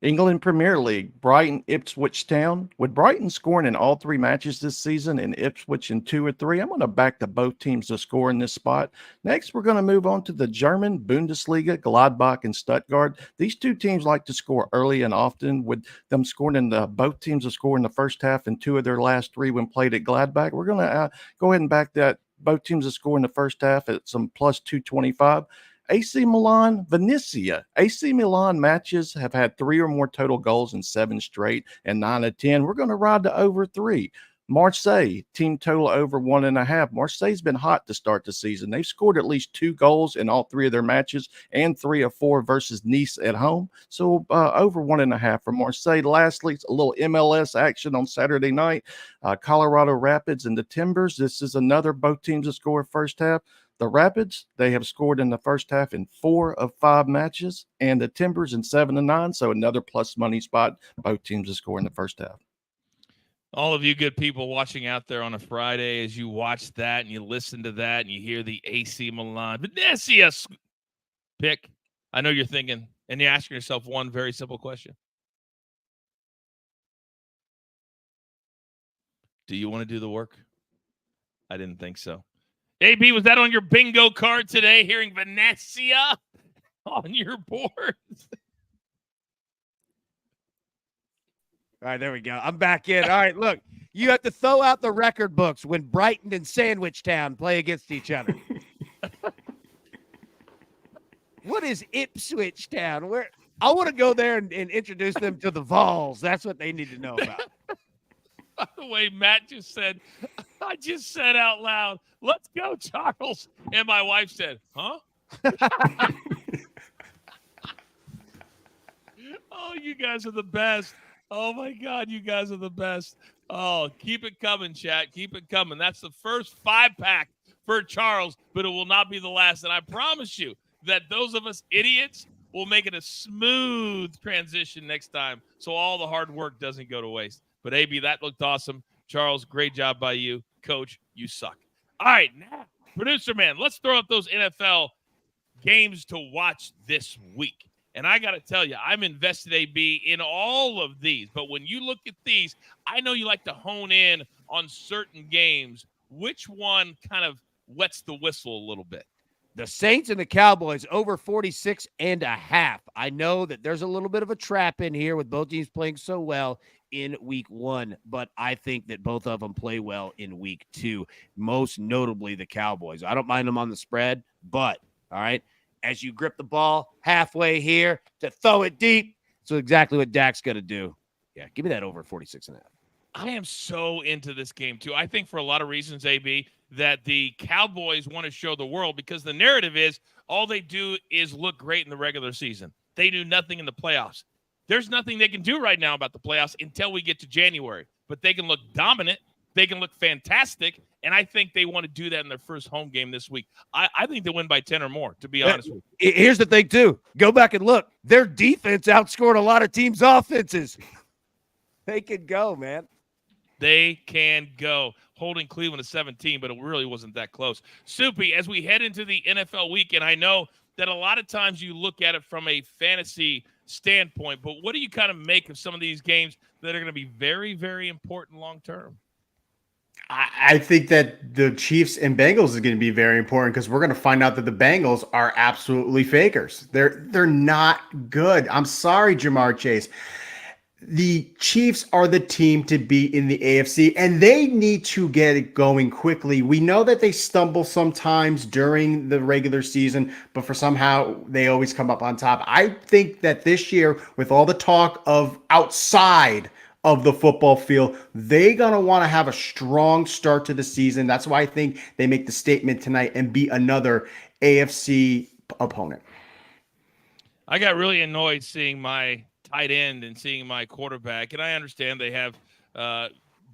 England Premier League, Brighton, Ipswich Town. With Brighton scoring in all 3 matches this season and Ipswich in 2 or 3, I'm going to back to both teams to score in this spot. Next, we're going to move on to the German Bundesliga, Gladbach and Stuttgart. These 2 teams like to score early and often, with them scoring both teams to score in the first half in 2 of their last 3 when played at Gladbach. We're going to go ahead and back that both teams to score in the first half at some plus 225. AC Milan, Venezia. AC Milan matches have had 3 or more total goals in 7 straight and 9 of 10. We're going to ride to over 3. Marseille, team total over 1.5. Marseille's been hot to start the season. They've scored at least 2 goals in all 3 of their matches and 3 of 4 versus Nice at home. So over 1.5 for Marseille. Lastly, a little MLS action on Saturday night. Colorado Rapids and the Timbers. This is another both teams that score first half. The Rapids, they have scored in the first half in 4 of 5 matches, and the Timbers in 7 of 9. So another plus money spot. Both teams to score in the first half. All of you good people watching out there on a Friday, as you watch that and you listen to that and you hear the AC Milan Venezia pick, I know you're thinking and you're asking yourself one very simple question. Do you want to do the work? I didn't think so. AB, was that on your bingo card today, hearing Venezia on your board? All right, there we go. I'm back in. All right, look, you have to throw out the record books when Brighton and Sandwich Town play against each other. What is Ipswich Town? Where I want to go there and introduce them to the Vols. That's what they need to know about. By the way, Matt just said, I just said out loud, let's go, Charles. And my wife said, huh? Oh, you guys are the best. Oh, my God, you guys are the best. Oh, keep it coming, chat. Keep it coming. That's the first 5-pack for Charles, but it will not be the last. And I promise you that those of us idiots will make it a smooth transition next time so all the hard work doesn't go to waste. But, AB, that looked awesome. Charles, great job by you. Coach, you suck. All right, now, producer man, let's throw up those NFL games to watch this week. And I got to tell you, I'm invested, AB, in all of these. But when you look at these, I know you like to hone in on certain games. Which one kind of wets the whistle a little bit? The Saints and the Cowboys over 46.5. I know that there's a little bit of a trap in here with both teams playing so well in week 1, but I think that both of them play well in week 2, most notably the Cowboys. I don't mind them on the spread, but all right, as you grip the ball halfway here to throw it deep, so exactly what Dak's going to do. Yeah, give me that over 46.5. I am so into this game, too. I think for a lot of reasons, AB, that the Cowboys want to show the world because the narrative is all they do is look great in the regular season. They do nothing in the playoffs. There's nothing they can do right now about the playoffs until we get to January. But they can look dominant. They can look fantastic. And I think they want to do that in their first home game this week. I think they win by 10 or more, to be honest with you. Here's the thing, too. Go back and look. Their defense outscored a lot of teams' offenses. They can go, man. They can go. Holding Cleveland to 17, but it really wasn't that close. Soupy, as we head into the NFL weekend, I know that a lot of times you look at it from a fantasy standpoint, but what do you kind of make of some of these games that are going to be very, very important long term? I think that the Chiefs and Bengals is going to be very important because we're going to find out that the Bengals are absolutely fakers. They're not good. I'm sorry, Jamar Chase. The Chiefs are the team to beat in the AFC, and they need to get it going quickly. We know that they stumble sometimes during the regular season, but for somehow they always come up on top. I think that this year, with all the talk of outside of the football field, they're going to want to have a strong start to the season. That's why I think they make the statement tonight and beat another AFC opponent. I got really annoyed seeing my tight end and seeing my quarterback, and I understand they have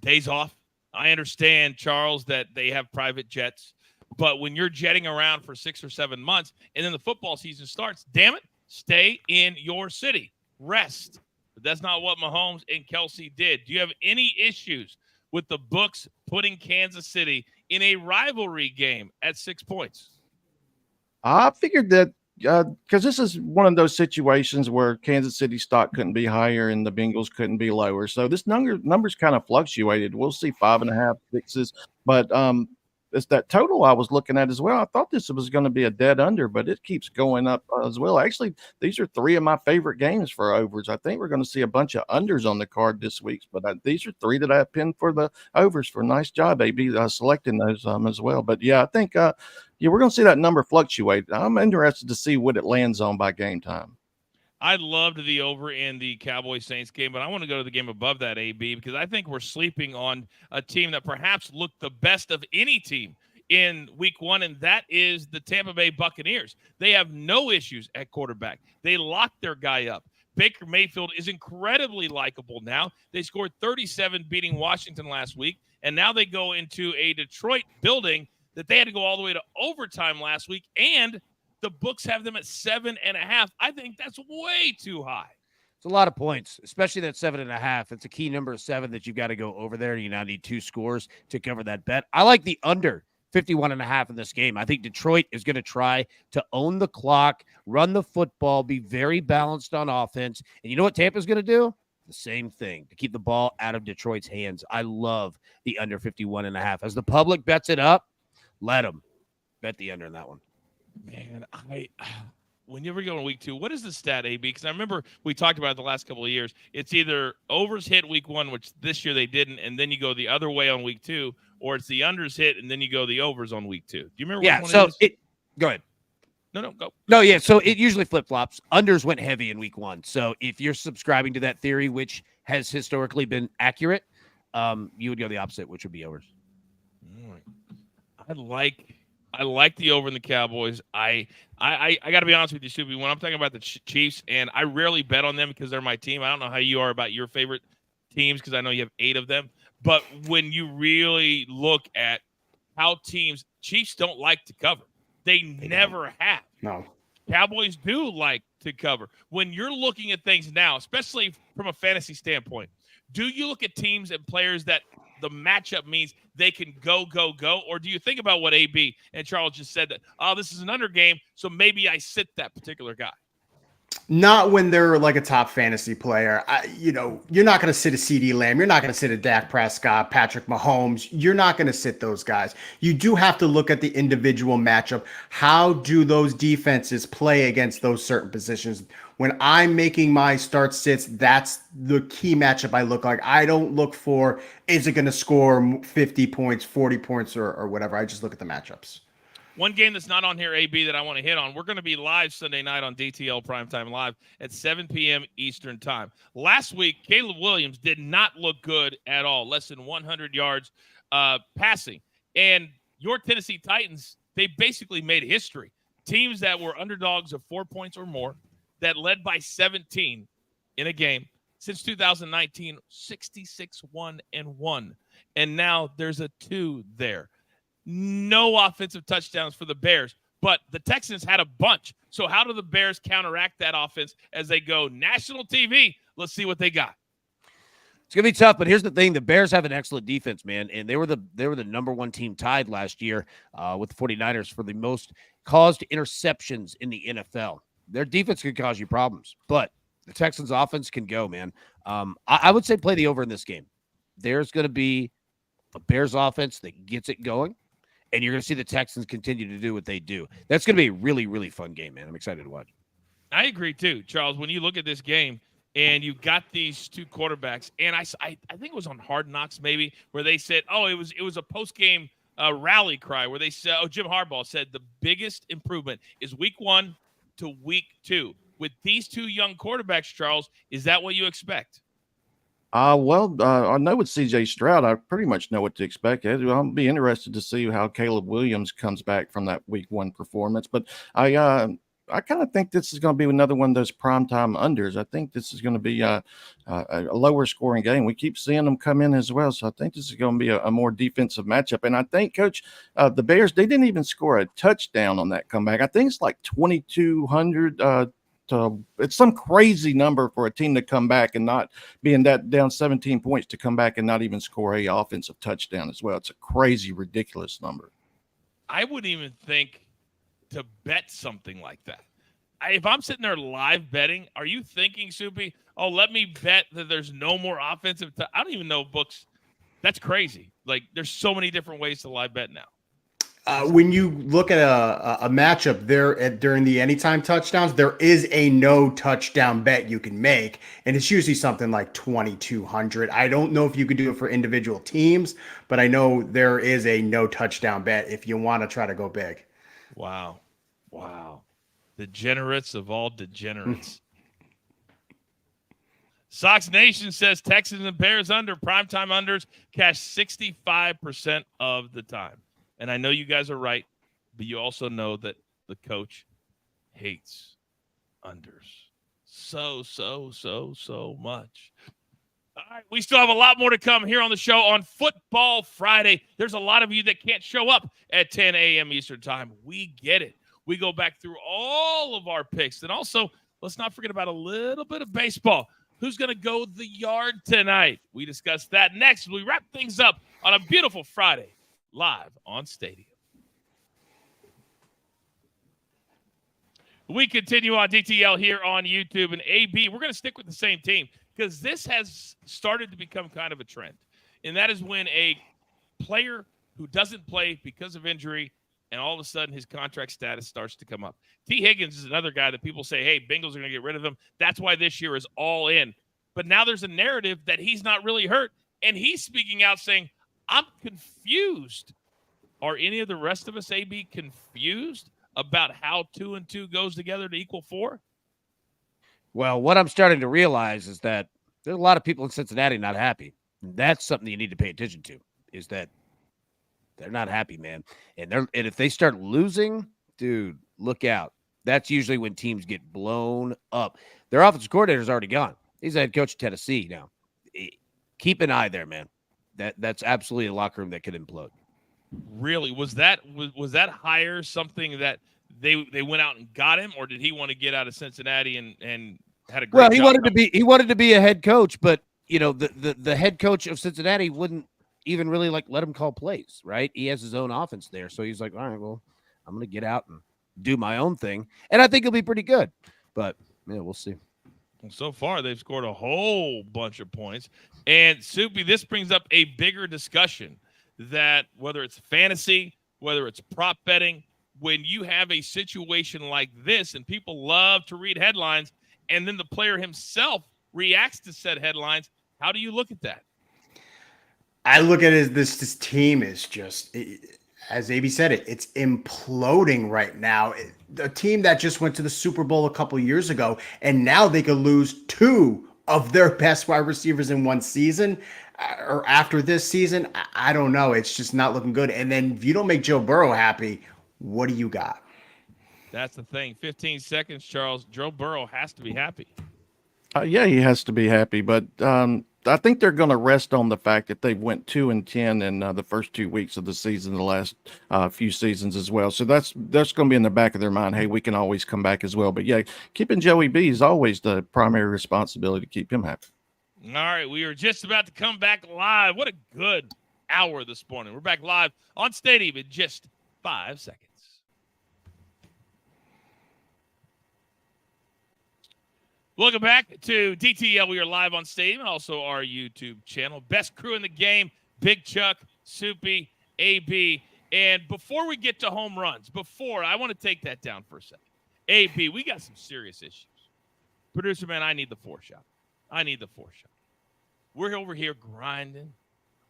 days off. I understand, Charles, that they have private jets, but when you're jetting around for 6 or 7 months and then the football season starts, damn it, stay in your city, rest. But that's not what Mahomes and Kelsey did. Do you have any issues with the books putting Kansas City in a rivalry game at 6 points? I figured that because this is one of those situations where Kansas City stock couldn't be higher and the Bengals couldn't be lower. So this numbers kind of fluctuated. We'll see 5.5, 6s, but it's that total I was looking at as well. I thought this was going to be a dead under, but it keeps going up as well. Actually, these are 3 of my favorite games for overs. I think we're going to see a bunch of unders on the card this week, but these are 3 that I have pinned for the overs. For nice job, AB, selecting those as well. But yeah, I think we're going to see that number fluctuate. I'm interested to see what it lands on by game time. I loved the over in the Cowboys-Saints game, but I want to go to the game above that, AB, because I think we're sleeping on a team that perhaps looked the best of any team in week 1, and that is the Tampa Bay Buccaneers. They have no issues at quarterback. They locked their guy up. Baker Mayfield is incredibly likable now. They scored 37 beating Washington last week, and now they go into a Detroit building that they had to go all the way to overtime last week, and the books have them at 7.5. I think that's way too high. It's a lot of points, especially that 7.5. It's a key number of 7 that you've got to go over there. You now need 2 scores to cover that bet. I like the under 51.5 in this game. I think Detroit is going to try to own the clock, run the football, be very balanced on offense. And you know what Tampa's going to do? The same thing, to keep the ball out of Detroit's hands. I love the under 51.5. As the public bets it up, let them bet the under in that one. Man, whenever we go in week 2, what is the stat, AB? Because I remember we talked about it the last couple of years. It's either overs hit week 1, which this year they didn't, and then you go the other way on week 2, or it's the unders hit, and then you go the overs on week 2. Do you remember which one it is? Go ahead. No, go. No, yeah, so it usually flip-flops. Unders went heavy in week 1. So if you're subscribing to that theory, which has historically been accurate, you would go the opposite, which would be overs. All right. I like the over in the Cowboys. I got to be honest with you, Soupy. When I'm talking about the Chiefs, and I rarely bet on them because they're my team. I don't know how you are about your favorite teams because I know you have 8 of them. But when you really look at how Chiefs don't like to cover. They never have. No. Cowboys do like to cover. When you're looking at things now, especially from a fantasy standpoint, do you look at teams and players that the matchup means they can go, or do you think about what AB and Charles just said that, this is an under game, so maybe I sit that particular guy? Not when they're like a top fantasy player. You're not going to sit a CD Lamb. You're not going to sit a Dak Prescott, Patrick Mahomes. You're not going to sit those guys. You do have to look at the individual matchup. How do those defenses play against those certain positions? When I'm making my start sits, that's the key matchup I look like. I don't look for, is it going to score 50 points, 40 points, or whatever. I just look at the matchups. One game that's not on here, AB, that I want to hit on. We're going to be live Sunday night on DTL Primetime Live at 7 p.m. Eastern Time. Last week, Caleb Williams did not look good at all. Less than 100 yards passing. And your Tennessee Titans, they basically made history. Teams that were underdogs of 4 points or more, that led by 17 in a game. Since 2019, 66-1-1. And now there's a 2 there. No offensive touchdowns for the Bears, but the Texans had a bunch. So how do the Bears counteract that offense as they go national TV? Let's see what they got. It's going to be tough, but here's the thing. The Bears have an excellent defense, man, and they were the number 1 team tied last year with the 49ers for the most caused interceptions in the NFL. Their defense could cause you problems, but the Texans offense can go, man. I would say play the over in this game. There's going to be a Bears offense that gets it going, and you're going to see the Texans continue to do what they do. That's going to be a really, really fun game, man. I'm excited to watch. I agree, too, Charles. When you look at this game and you've got these 2 quarterbacks, and I think it was on Hard Knocks maybe, where they said, it was a post-game rally cry where they said, Jim Harbaugh said the biggest improvement is week 1 to week 2. With these 2 young quarterbacks, Charles, is that what you expect? I know with CJ Stroud, I pretty much know what to expect. I'll be interested to see how Caleb Williams comes back from that week 1 performance. But I kind of think this is going to be another one of those primetime unders. I think this is going to be a lower scoring game. We keep seeing them come in as well. So I think this is going to be a more defensive matchup. And I think, Coach, the Bears, they didn't even score a touchdown on that comeback. I think it's like 2,200 it's some crazy number for a team to come back and not being that down 17 points to come back and not even score a offensive touchdown as well. It's a crazy, ridiculous number. I wouldn't even think to bet something like that. If I'm sitting there live betting, are you thinking, Soupy, let me bet that there's no more offensive I don't even know books. That's crazy. Like, there's so many different ways to live bet now. When you look at a matchup there during the anytime touchdowns, there is a no touchdown bet you can make, and it's usually something like 2,200. I don't know if you could do it for individual teams, but I know there is a no touchdown bet if you want to try to go big. Wow. Degenerates of all degenerates. Sox Nation says Texans and Bears under, primetime unders, cash 65% of the time. And I know you guys are right, but you also know that the coach hates unders so much. All right, we still have a lot more to come here on the show on Football Friday. There's a lot of you that can't show up at 10 a.m. Eastern Time. We get it. We go back through all of our picks. And also, let's not forget about a little bit of baseball. Who's going to go the yard tonight? We discuss that next as we wrap things up on a beautiful Friday live on Stadium. We continue on DTL here on YouTube and AB. We're going to stick with the same team because this has started to become kind of a trend. And that is when a player who doesn't play because of injury and all of a sudden his contract status starts to come up. T. Higgins is another guy that people say, hey, Bengals are going to get rid of him. That's why this year is all in. But now there's a narrative that he's not really hurt. And he's speaking out saying, I'm confused. Are any of the rest of us, AB, confused about how 2 and 2 goes together to equal 4? Well, what I'm starting to realize is that there's a lot of people in Cincinnati not happy. That's something you need to pay attention to, is that they're not happy, man. And if they start losing, dude, look out. That's usually when teams get blown up. Their offensive coordinator's already gone. He's the head coach of Tennessee now. Keep an eye there, man. That's absolutely a locker room that could implode. Really? Was that hire something that they went out and got him, or did he want to get out of Cincinnati and had a great job? He wanted to be a head coach, but the head coach of Cincinnati wouldn't even really let him call plays, right? He has his own offense there. So he's like, all right, well, I'm going to get out and do my own thing. And I think he'll be pretty good, but yeah, we'll see. So far, they've scored a whole bunch of points. And Soupy, this brings up a bigger discussion that whether it's fantasy, whether it's prop betting, when you have a situation like this and people love to read headlines and then the player himself reacts to said headlines, how do you look at that? I look at it as this team is just, as AB said, it's imploding right now. A team that just went to the Super Bowl a couple years ago, and now they could lose 2 of their best wide receivers in one season, or after this season. I don't know. It's just not looking good. And then if you don't make Joe Burrow happy, what do you got? That's the thing. 15 seconds, Charles. Joe Burrow has to be happy. Yeah, he has to be happy, but I think they're going to rest on the fact that they went 2-10 in the first 2 weeks of the season, the last few seasons as well. So that's going to be in the back of their mind. Hey, we can always come back as well. But yeah, keeping Joey B is always the primary responsibility to keep him happy. All right, we are just about to come back live. What a good hour this morning. We're back live on Stadium in just 5 seconds. Welcome back to DTL. We are live on Stadium and also our YouTube channel. Best crew in the game, Big Chuck, Soupy, AB. And before we get to home runs, I want to take that down for a second. AB, we got some serious issues. Producer man, I need the 4-shot. We're over here grinding.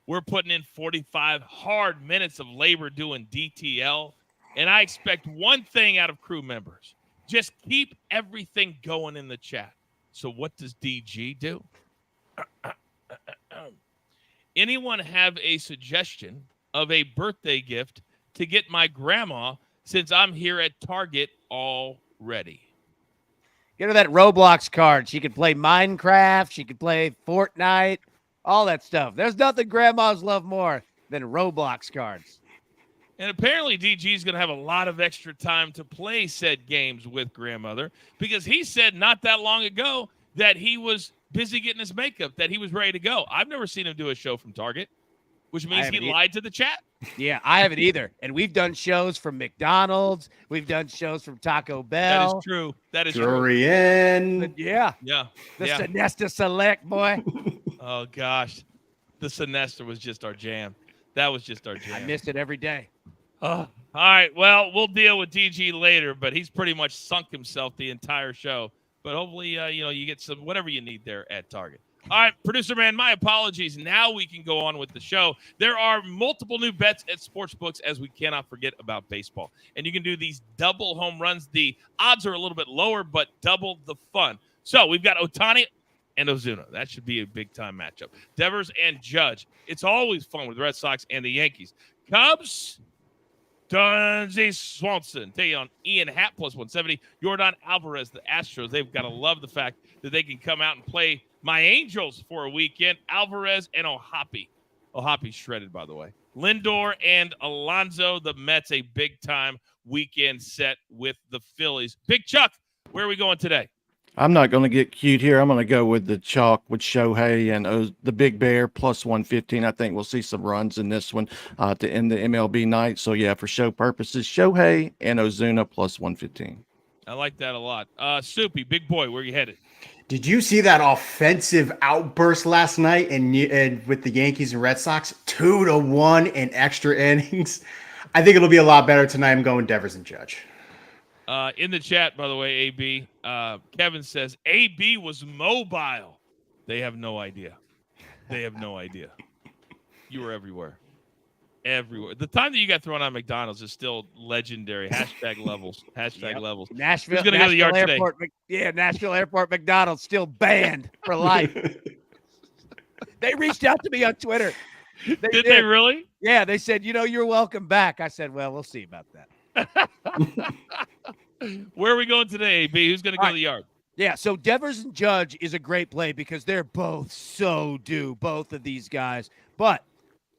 We're putting in 45 hard minutes of labor doing DTL. And I expect one thing out of crew members. Just keep everything going in the chat. So what does DG do? Anyone have a suggestion of a birthday gift to get my grandma since I'm here at Target already? Get her that Roblox card. She could play Minecraft. She could play Fortnite, all that stuff. There's nothing grandmas love more than Roblox cards. And apparently DG is going to have a lot of extra time to play said games with grandmother because he said not that long ago that he was busy getting his makeup, that he was ready to go. I've never seen him do a show from Target, which means he lied to the chat. Yeah, I haven't either. And we've done shows from McDonald's. We've done shows from Taco Bell. That is true. Durian. Yeah. The Sinesta Select, boy. Oh, gosh. The Sinesta was just our jam. That was just our jam. I missed it every day. All right. Well, we'll deal with DG later, but he's pretty much sunk himself the entire show. But hopefully, you get some whatever you need there at Target. All right, producer man, my apologies. Now we can go on with the show. There are multiple new bets at sportsbooks, as we cannot forget about baseball. And you can do these double home runs. The odds are a little bit lower, but double the fun. So we've got Ohtani and Ozuna. That should be a big-time matchup. Devers and Judge. It's always fun with the Red Sox and the Yankees. Cubs, Dunsey Swanson. Take on Ian Happ plus 170. Yordan Alvarez, the Astros. They've got to love the fact that they can come out and play my Angels for a weekend. Alvarez and Ohapi. Ohapi's shredded, by the way. Lindor and Alonso, the Mets, a big-time weekend set with the Phillies. Big Chuck, where are we going today? I'm not going to get cute here. I'm going to go with the chalk with Shohei and the Big Bear plus 115. I think we'll see some runs in this one to end the MLB night. So, yeah, for show purposes, Shohei and Ozuna plus 115. I like that a lot. Soupy, big boy, where you headed? Did you see that offensive outburst last night and with the Yankees and Red Sox? 2-1 in extra innings. I think it'll be a lot better tonight. I'm going Devers and Judge. In the chat, by the way, AB, Kevin says AB was mobile. They have no idea. They have no idea. You were everywhere. Everywhere. The time that you got thrown on McDonald's is still legendary. Hashtag levels. Hashtag levels. Nashville, Who's gonna go to the yard Airport, today? Nashville Airport McDonald's still banned for life. They reached out to me on Twitter. Did they really? Yeah, they said, you're welcome back. I said, well, we'll see about that. Where are we going today, AB? Who's going to go to the yard? Yeah, so Devers and Judge is a great play because they're both so due, both of these guys. But,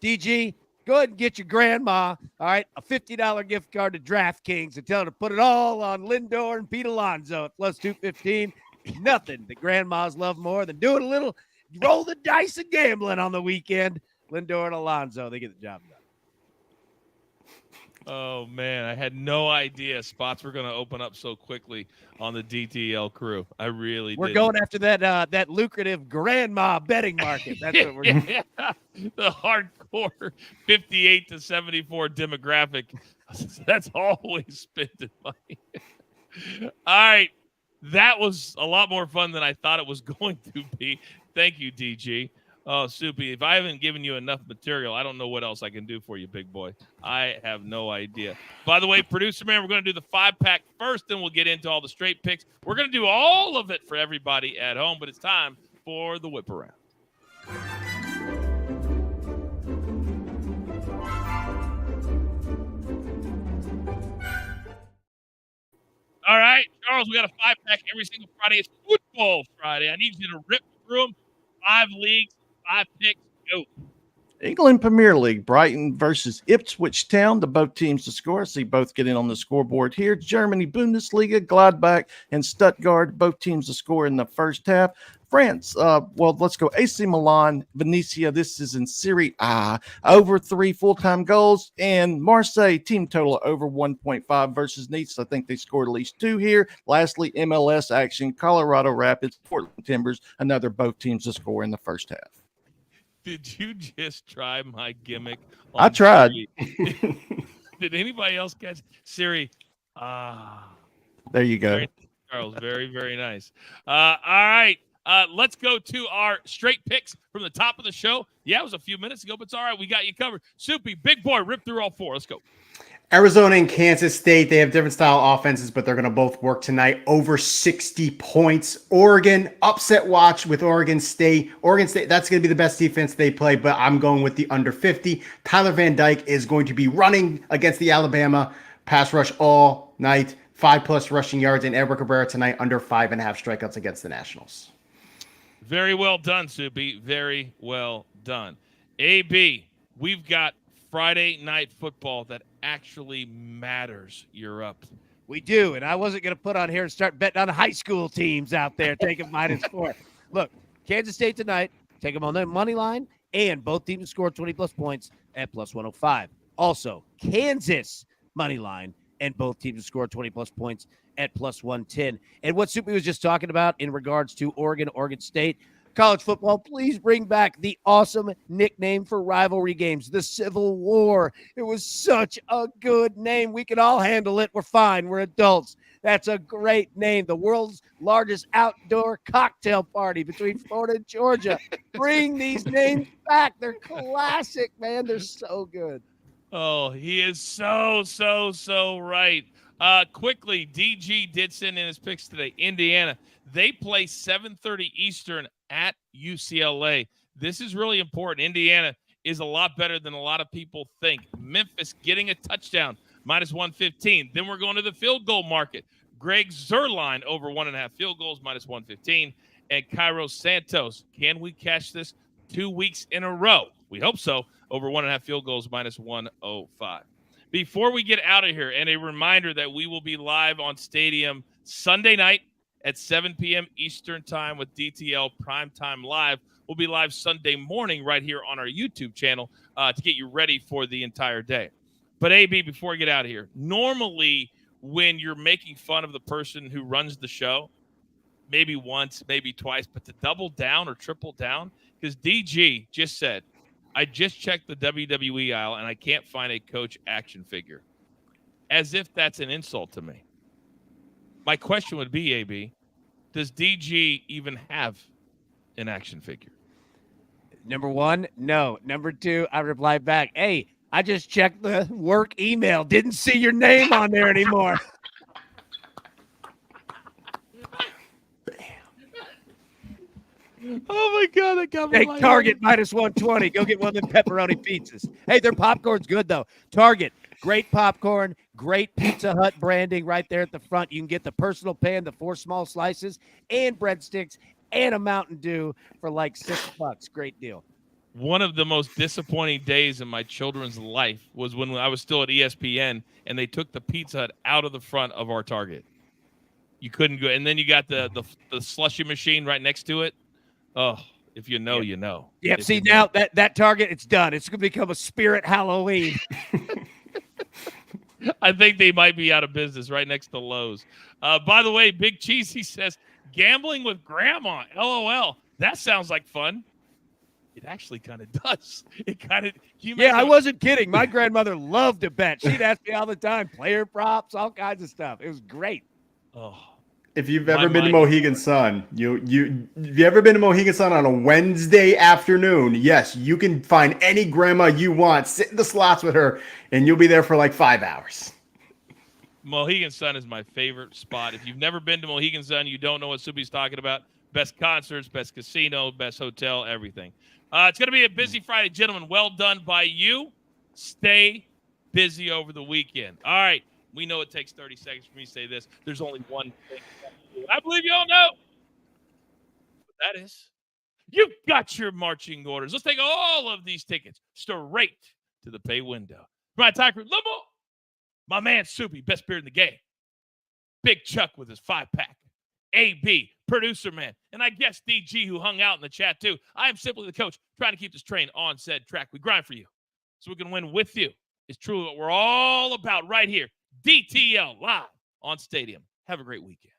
DG, go ahead and get your grandma, all right, a $50 gift card to DraftKings and tell her to put it all on Lindor and Pete Alonso at plus 215. Nothing that grandmas love more than doing a little roll the dice and gambling on the weekend. Lindor and Alonso, they get the job done. Oh, man, I had no idea spots were going to open up so quickly on the DTL crew. I really We're didn't. going after that lucrative grandma betting market. That's what we're doing. Yeah, the hardcore 58 to 74 demographic. That's always spending money. All right. That was a lot more fun than I thought it was going to be. Thank you, DG. Oh, Soupy, if I haven't given you enough material, I don't know what else I can do for you, big boy. I have no idea. By the way, producer man, we're going to do the 5-pack first, then we'll get into all the straight picks. We're going to do all of it for everybody at home, but it's time for the whip around. All right, Charles, we got a 5-pack every single Friday. It's Football Friday. I need you to rip through them. 5 leagues, 5 picks, go. England Premier League, Brighton versus Ipswich Town. The both teams to score. See both getting on the scoreboard here. Germany Bundesliga, Gladbach and Stuttgart. Both teams to score in the first half. France, let's go AC Milan, Venezia. This is in Serie A. Over 3 full-time goals. And Marseille, team total over 1.5 versus Nice. I think they scored at least 2 here. Lastly, MLS action, Colorado Rapids, Portland Timbers. Another both teams to score in the first half. Did you just try my gimmick? I tried. Did anybody else catch Siri? There you go. Charles, very, very nice. All right. Let's go to our straight picks from the top of the show. Yeah, it was a few minutes ago, but it's all right. We got you covered. Soupy, big boy, rip through all 4. Let's go. Arizona and Kansas State, they have different style offenses, but they're going to both work tonight. Over 60 points. Oregon, upset watch with Oregon State. Oregon State, that's going to be the best defense they play, but I'm going with the under 50. Tyler Van Dyke is going to be running against the Alabama pass rush all night. 5+ rushing yards, and Edward Cabrera tonight under 5.5 strikeouts against the Nationals. Very well done, Soupy. Very well done. AB, we've got Friday night football that actually matters. You're up. We do, and I wasn't going to put on here and start betting on high school teams out there taking -4. Look, Kansas State tonight, take them on the money line, and both teams score 20+ points at plus 105. Also, Kansas money line, and both teams score 20+ points at plus 110. And what Soupy was just talking about in regards to Oregon State, college football, please bring back the awesome nickname for rivalry games, the Civil War. It was such a good name. We can all handle it. We're fine. We're adults. That's a great name. The world's largest outdoor cocktail party between Florida and Georgia. Bring these names back. They're classic, man. They're so good. Oh, he is so right. Quickly, DG did send in his picks today. Indiana, they play 7:30 Eastern at UCLA. This is really important. Indiana is a lot better than a lot of people think. Memphis getting a touchdown, -115. Then we're going to the field goal market. Greg Zuerlein over 1.5 field goals, -115. And Cairo Santos, can we cash this 2 weeks in a row? We hope so. Over 1.5 field goals, -105. Before we get out of here, and a reminder that we will be live on Stadium Sunday night at 7 p.m. Eastern Time with DTL Primetime Live. We'll be live Sunday morning right here on our YouTube channel to get you ready for the entire day. But, AB, before we get out of here, normally when you're making fun of the person who runs the show, maybe once, maybe twice, but to double down or triple down, because DG just said, I just checked the WWE aisle and I can't find a Coach action figure. As if that's an insult to me. My question would be, AB, does DG even have an action figure? Number one, no. Number two, I replied back, hey, I just checked the work email. Didn't see your name on there anymore. Oh, my God. That got me. Take Target minus 120. Go get one of them pepperoni pizzas. Hey, their popcorn's good, though. Target, great popcorn, great Pizza Hut branding right there at the front. You can get the personal pan, the 4 small slices, and breadsticks, and a Mountain Dew for like $6. Great deal. One of the most disappointing days in my children's life was when I was still at ESPN and they took the Pizza Hut out of the front of our Target. You couldn't go. And then you got the slushy machine right next to it. Oh, if you know, you know. Yep. See, now that Target, it's done. It's going to become a Spirit Halloween. I think they might be out of business right next to Lowe's. By the way, Big Cheesy says, gambling with grandma. LOL. That sounds like fun. It actually kind of does. It kind of. Yeah, I wasn't kidding. My grandmother loved to bet. She'd ask me all the time, player props, all kinds of stuff. It was great. Oh. If you've ever been to Mohegan Sun, have you ever been to Mohegan Sun on a Wednesday afternoon? Yes, you can find any grandma you want, sit in the slots with her, and you'll be there for like 5 hours. Mohegan Sun is my favorite spot. If you've never been to Mohegan Sun, you don't know what Subi's talking about. Best concerts, best casino, best hotel, everything. It's going to be a busy Friday, gentlemen. Well done by you. Stay busy over the weekend. All right. We know it takes 30 seconds for me to say this. There's only one thing. I believe you all know what that is. You've got your marching orders. Let's take all of these tickets straight to the pay window. My time crew, Limbo, my man Subi, best beer in the game. Big Chuck with his 5-pack. AB, producer man, and I guess DG who hung out in the chat too. I am simply the coach trying to keep this train on said track. We grind for you so we can win with you. It's truly what we're all about right here. DTL live on Stadium. Have a great weekend.